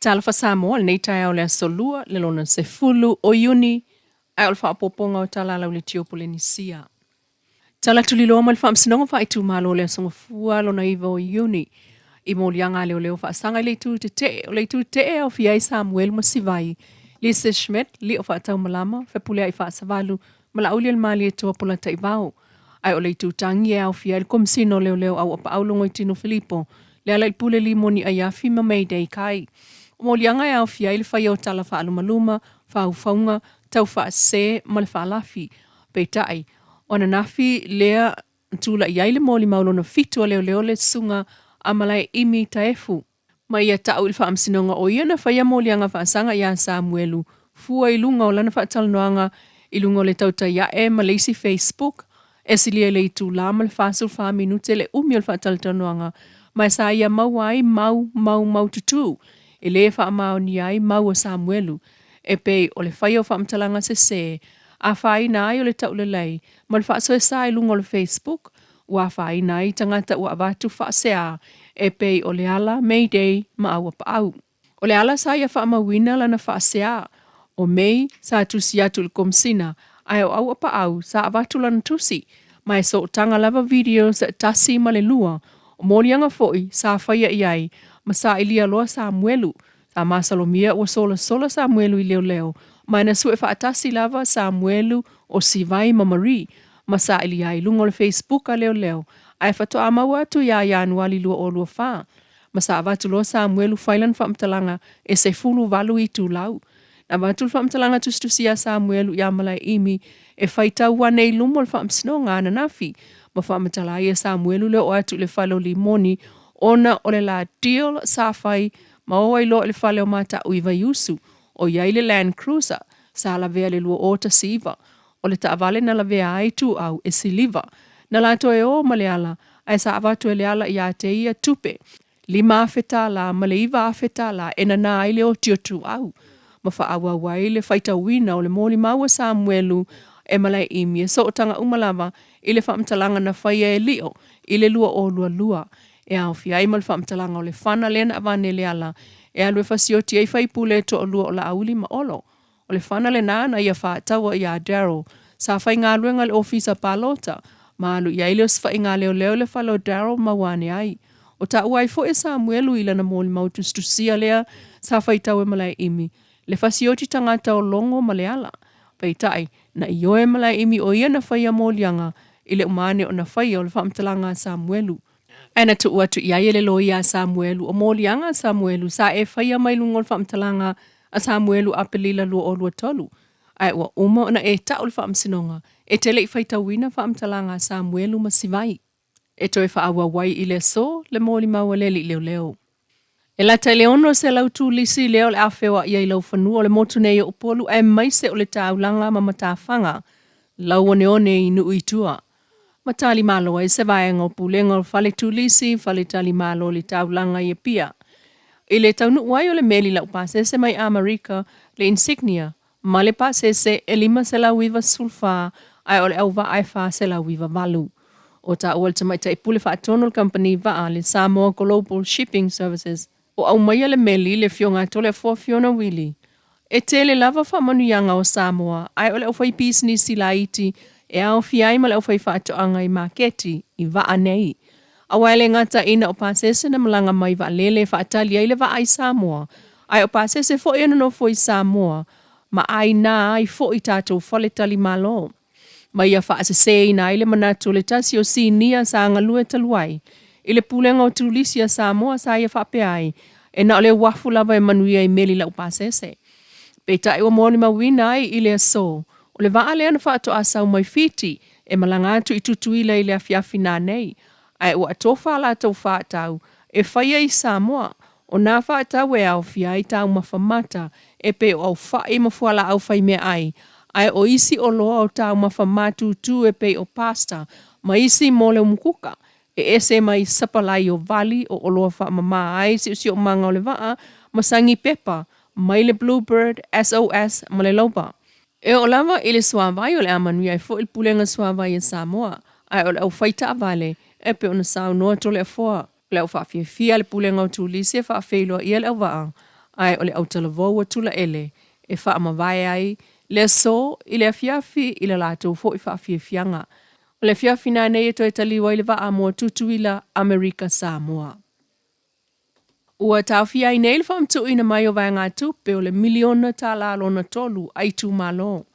Tala Fou Samoa nei tai au le solua le lona se fulu o Iuni ai o le whaapoponga o tala lau le Tiopolenisia. Tala tulilo ma le whaamsinonga whaitu malo le songa fua lona iwa o Iuni. I molianga leo leo whaasanga le tu te e o fiai Samuel Masivai. Lisa Schmidt li o whaatau malama whepule ai whaasavalu malauli al mali e toa pola taibao. Ai o le tu tangi e au fiai le komsino leo leo au apa aulongo i tino Filippo. Le ala i pule li moni ai afi ma Mayday kai. Molianga e au fiai le whai o tala whaalumaluma, whaufaunga, tau whaase ma le whaalafi. Peitai, ona nafi lea tula iai le moli maulona fitua leo leo le sunga amalai imi taefu. Ma ia tau il whaamsinonga o ia na whaia molianga whaasanga ia Samuelu. Fua ilunga o lana whaatalanoanga ilunga le tauta ia e ma leisi Facebook. E silia le itu lama le whaasul wha minute le umi o le whaatalanoanga. Ma sa ia mau ai mau tutu. E le whaamao ni ai mau o Samuelu. E pei o le whaia o whaamtalanga se. A whai na ai o le tau le lei. Ma le whaaso e sa ilunga o le Facebook. Ua whai na ai tangata ua avatu whaasea. E pei o le ala Mayday ma aua pa au. O le ala sa ia whaamawina lana whaasea. O mei sa tusi atu le komsina. Ai o aua pa au sa avatu lana tusi. Mai so tanga lava videos tasi ma le lua. O molianga foi sa whaia iai. Ma sa ilia loa Samuelu. Sa masalomia ua sola Samuelu i leo leo. Mai na sue whaatasi lava Samuelu o Sivai ma Marie. Ma sa ilia i lungo le Facebook a leo leo. Ai whato amaua atu ia Januari lua o lua wha. Ma sa avatu loa Samuelu whailan whaamtalanga e se fulu valu i tu lau. Na vatul whaamtalanga tustusia Samuelu ia malai imi e whaitau wane i lumo le whaamsinonga ana nafi. Ma whaamtala ia Samuelu leo atu le whalo limoni ona o le la deal sa whai ma oa i loa le whale o mata uiva yusu o iai le Land Cruiser sa la vea le lua o ta siva o le taavale na la vea ai tu au e siliva na la to e o maleala ai sa avatu e le ala ia te ia tupe lima afeta la maleiva afeta la ena na ai le o tio tu au ma wha awa wai le whaita wina o le moli maua Samuelu e malai imi e so tanga umalava i le whaamtalanga na whaia e lio i le lua o lua e au fi ai mal whaamtalanga o le whana lena avane le ala e alwe whasioti ei whaipule to o lua o la auli ma olo. O le whana le nana ia whaatawa ia Daryl sa whai ngā luenga le ofisa palota ma alu ia ile os whai ngā leo le whalo Daryl ma wane ai. O ta uai fo e Samuelu ila na mōli mautustusia lea sa whai tau e malai imi. Le whasioti tangata o longo ma le ala. Peitai, na io e malai imi o ia na whaia mōlianga ile umane o na whaia o le whaamtalanga Samuelu. Aina tu ua tu iai le loia Samuelu o mōlianga Samuelu sa e whaia mai lungo le whaamtalanga a Samuelu apelila lua o lua tolu. Ai ua uma ona e tau le whaamsinonga e tele i whaitawina whaamtalanga Samuelu Masivai. E toi whaawa wai i le so le mōli maua leli leo. E la tai leono se lau tu lisi leo le awhewa ia i lau whanua o le motu nei o polu e maise o le taulanga ma matawhanga. Lau one i nui tua. Matali malo e se vaenga o pulenga o whale tu lisi, whale tali malo le taulanga i e pia. I le taunu wai o le meli lau pasese mai Amerika le insignia. Ma le pasese e lima se lau iwa sulfa ai o le au va ai fa se lau iwa valu. O ta ual tamai ta ipule wha atonol company va le Samoa Global Shipping Services. O au maia le meli le fionga tole fo fiona wili. E tele lava wha manuyanga o Samoa ai o le au fai pisni sila iti e au fiai ma le au fai wha atoanga i maketi i va anei. Awaile ngata ina o pasese na malanga mai va lele wha atali ai le va ai Samoa. Ai o pasese fo ena no fo i Samoa. Ma ai na ai fo i tatou fale tali malo. Ma ia wha asese ina ai le manatu le tasi o si nia sa angalue taluai. I le pulenga o tulisi a Samoa sa ia wha pe ai. E na ole wafu lava e manuia i meli lau pasese. Peita iwa mōni mawina ai i le so. O le vaa le ana wha ato asau mai fiti. E malanga atu i tutuila i le afiafi nā nei. Ai ua atofa ala tau wha atau. E whaia i Samoa. O nā wha atau e au fia i tau mawhamata. E pe o au wha i mafuala au whai mea ai. Ai o isi o loa o tau mawhamatu tu e pe o pasta. Ma isi mole o mukuka. E ese mai sapalai o vali o loa wha mama ai si o manga o le vaa. Masangi pepa. Mai le bluebird, SOS, ma le loba. E o lava i le suavai o le amanuia e fo il pulenga suavai e Samoa. Ai o le au whaita avale. E pe o na sao noa to le afoa. Le au whaafia le pulenga o tulisi e whaafeilua ia le au waa. Ai o le autalavo ua tula ele e whaamawai ai le so i le afiafi i le lātou fo i whaafiafianga. O le afiafi nā nei e toi taliwa i le wa amua tutuila Amerika Samoa. Ua tawhia i nei le whaamtu ina mai o vai ngā tupe o le miliona tā lalo na tolu ai tū malo.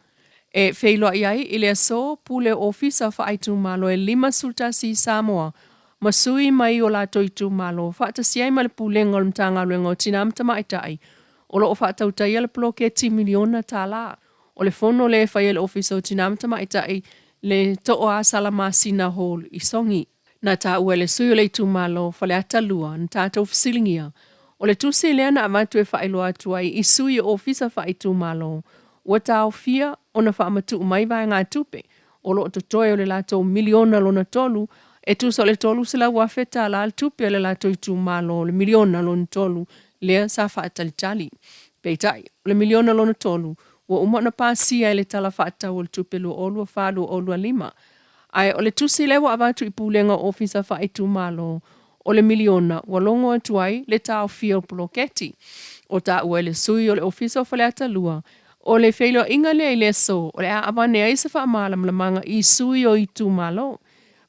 E wheiloa iai i le aso pule ofisa wha ai tū malo e 5 sultasi Samoa. Masui mai o la toitu malo whaata siai ma le pulenga o le mtanga luenga o tina amta maitai. O lo o whaata utai ala ploke 10 miliona tā la. O le fono le whai le ofisa o tina amta maitai le toa a salamasina hall i songi. Na tā ua le sui o le itu malo whale atalua na tātou fisilingia. O le tuse lea na amatu e whaeloa atuai i sui o ofisa wha itu malo. Ua tāo fia o na whaamatu mai vai ngā tupe. O lo o totoe o le lato miliona lona tolu. E tu so le tolu sila wafeta la al tupe o le lato itu malo le miliona lona tolu. Lea sa whaatalitali. Peitai, le miliona lona tolu. Ua umana pāsia le tala whaata o le tupe lu olua whalu o olua 5. Ai o le tusi lewa avatu i pulenga ofisa wha itu malo o le miliona walongo atuai le tau fia poloketi. O ta ua le sui o le ofisa o whale atalua. O le whailo inga lea i le so o le a awane a isa wha maalam la manga i sui o itu malo.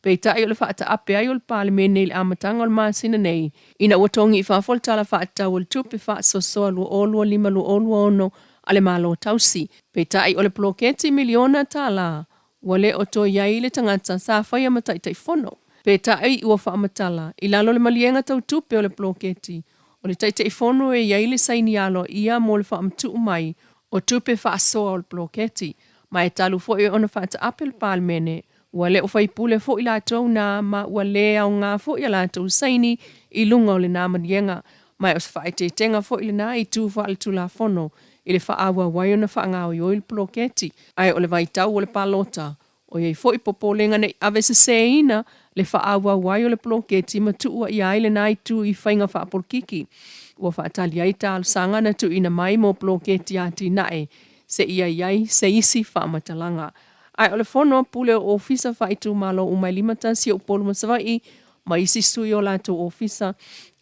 Pei tai o le whaata ape ai o le palemene i le amatanga o le maasina nei. Ina watongi i whafol tala whaata o le tupe wha sosoa lua olua 5 lua olua ono ale malo tausi. Pei tai o le poloketi miliona tala. Wale o to iai le tangata sa whai amatai tai fono. Pe tai ua wha amatala. I lalo le malienga tau tupe o le ploketi. O le tai tai fono e iai le saini alo ia mo le wha amtu mai. O tupe wha asoa o le ploketi. Ma e talu fo e ona wha ata apel palmene. Wale o whai pule fo i latou na ma wale au ngā fo i latou saini i lunga o le nā malienga. Ma e os wha te tenga fo i le nā i tū wha al tula fono. I le whaawa wai ona whaangau i oil ploketi. Ai o le vai tau o le palota. O iei fo i popolenga nei ave se seina le whaawa wai o le ploketi ma tuua i aile nai tu i whainga whaapolkiki. Ua whaatali ai tālu sanga na tu ina mai mo ploketi ati nae. Se ia iai se isi whaamatalanga. Ai o le whono pule o ofisa whaitu malo umai 5 tasi o polu masawai ma isi sui o lato ofisa.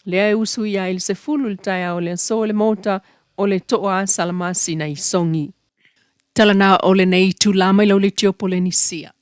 Lea e usu i aile se fulu le taia o le so le mota o le toa salamasi na i songi. Tala na o le nei tu lama i lau le tio polenisia.